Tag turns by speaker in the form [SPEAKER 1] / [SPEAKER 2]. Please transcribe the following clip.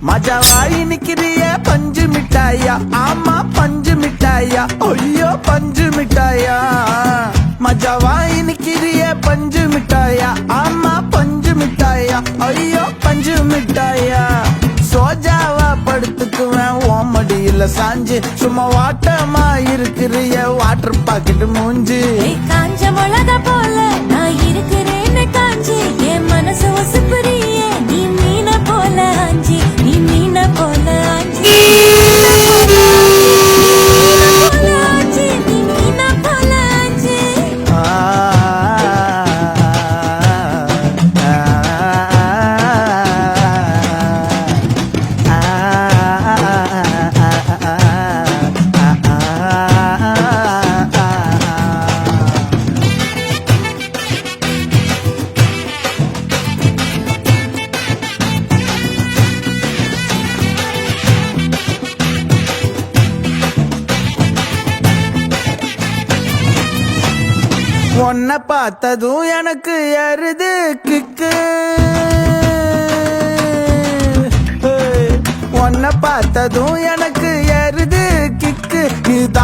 [SPEAKER 1] மஜாவாய் நிக்கிறிய பஞ்சு மிட்டாயா, ஆமா பஞ்சு மிட்டாயா, ஐயோ பஞ்சு மிட்டாயா. மஜாவாய் நிக்கிறிய பஞ்சு மிட்டாயா, ஆமா பஞ்சு மிட்டாயா, ஐயோ பஞ்சு மிட்டாயா. சோஜாவா படுத்துக்குவேன் ஓமடியில சாஞ்சு, சும்மா வாட்டமா இருக்கிறிய வாட்டர் பாக்கெட் மூஞ்சு.
[SPEAKER 2] காஞ்ச மிளகா போல நான் இருக்கிறேன்னு காஞ்சி, என் மனசு வசுப்புறிய நீ மீன போல ஆஞ்சி, நீ மீன போல ஆஞ்சி, நீ மீன போல ஆஞ்சி.
[SPEAKER 1] உன்னை பார்த்ததும் எனக்கு எருது கிக்கு, உன்னை பார்த்ததும் எனக்கு எருது கிக்கு. நீதான்